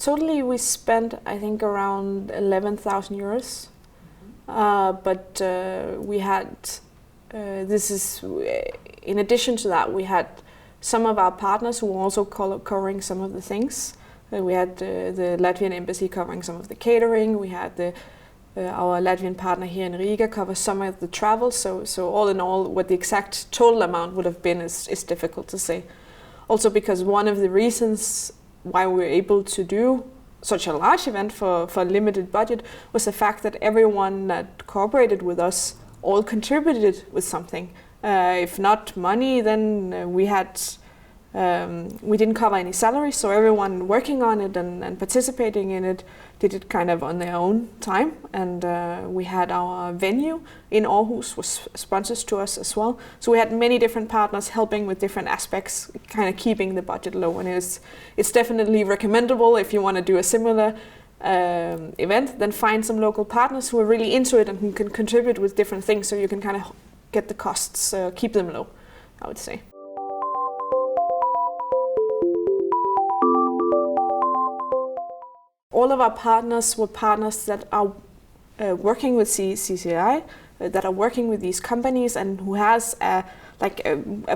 Totally, we spent, I think, around 11,000 euros. But we had, in addition to that, we had some of our partners who were also covering some of the things. We had the Latvian embassy covering some of the catering. We had our Latvian partner here in Riga cover some of the travel. So all in all, what the exact total amount would have been is difficult to say. Also because one of the reasons why we were able to do such a large event for a limited budget was the fact that everyone that cooperated with us all contributed with something. If not money, then we didn't cover any salaries, so everyone working on it and participating in it did it kind of on their own time. And we had our venue in Aarhus was sponsors to us as well. So we had many different partners helping with different aspects, kind of keeping the budget low. And it's definitely recommendable if you want to do a similar event, then find some local partners who are really into it and who can contribute with different things, so you can kind of get the costs, keep them low, I would say. All of our partners were partners that are working with CCI, that are working with these companies, and who has a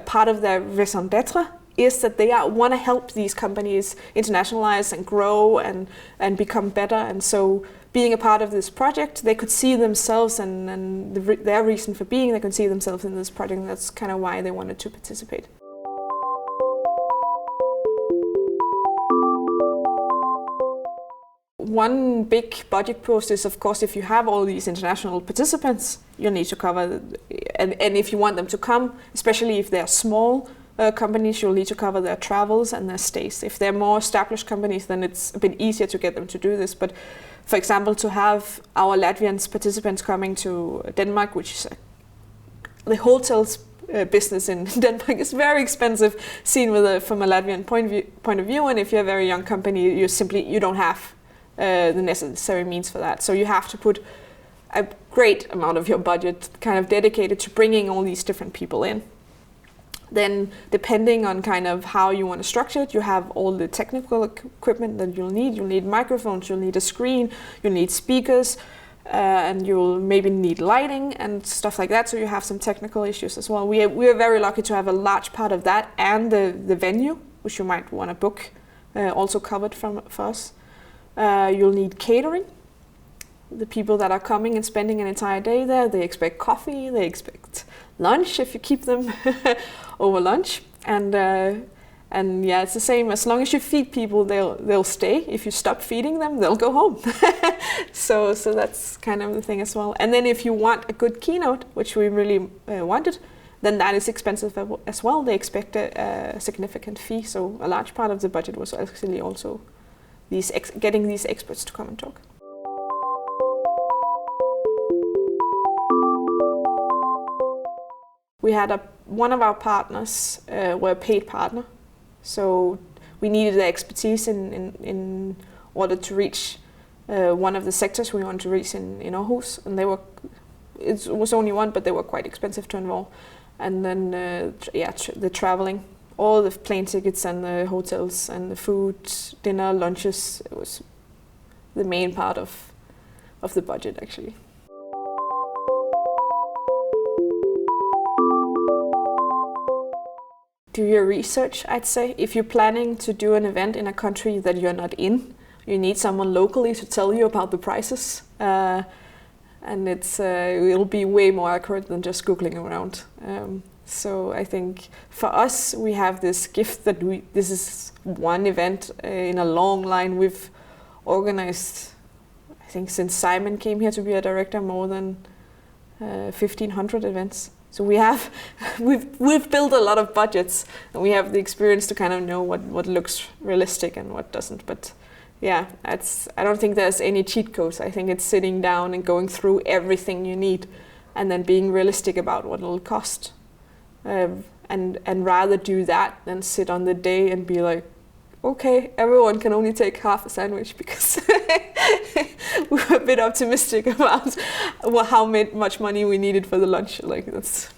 part of their raison d'être is that they want to help these companies internationalize and grow and become better. And so being a part of this project, they could see themselves and their reason for being, they could see themselves in this project, and that's kind of why they wanted to participate. One big budget post is, of course, if you have all these international participants, you need to cover, and if you want them to come, especially if they're small companies, you'll need to cover their travels and their stays. If they're more established companies, then it's a bit easier to get them to do this. But for example, to have our Latvian participants coming to Denmark, which is the hotels business in Denmark is very expensive, seen from a Latvian point of view. And if you're a very young company, you don't have the necessary means for that. So you have to put a great amount of your budget kind of dedicated to bringing all these different people in. Then depending on kind of how you want to structure it, you have all the technical equipment that you'll need. You'll need microphones, you'll need a screen, you'll need speakers, and you'll maybe need lighting and stuff like that. So you have some technical issues as well. We are very lucky to have a large part of that, and the venue, which you might want to book, also covered for us. You'll need catering. The people that are coming and spending an entire day there, they expect coffee, they expect lunch if you keep them over lunch, and yeah, it's the same. As long as you feed people, they'll stay. If you stop feeding them, they'll go home. So that's kind of the thing as well. And then if you want a good keynote, which we really wanted, then that is expensive as well. They expect a significant fee. So a large part of the budget was actually also getting these experts to come and talk. We had one of our partners were a paid partner, so we needed the expertise in order to reach one of the sectors we wanted to reach in Aarhus, and it was only one, but they were quite expensive to involve. And then the traveling, all the plane tickets and the hotels and the food, dinner, lunches, it was the main part of the budget actually. Do your research, I'd say. If you're planning to do an event in a country that you're not in, you need someone locally to tell you about the prices. And it'll be way more accurate than just Googling around. So I think for us, we have this gift that this is one event in a long line. We've organized, I think since Simon came here to be a director, more than 1,500 events. So we've built a lot of budgets, and we have the experience to kind of know what looks realistic and what doesn't. But yeah, I don't think there's any cheat codes. I think it's sitting down and going through everything you need, and then being realistic about what it'll cost. And rather do that than sit on the day and be like, okay, everyone can only take half a sandwich, because we were a bit optimistic about how much money we needed for the lunch. Like that's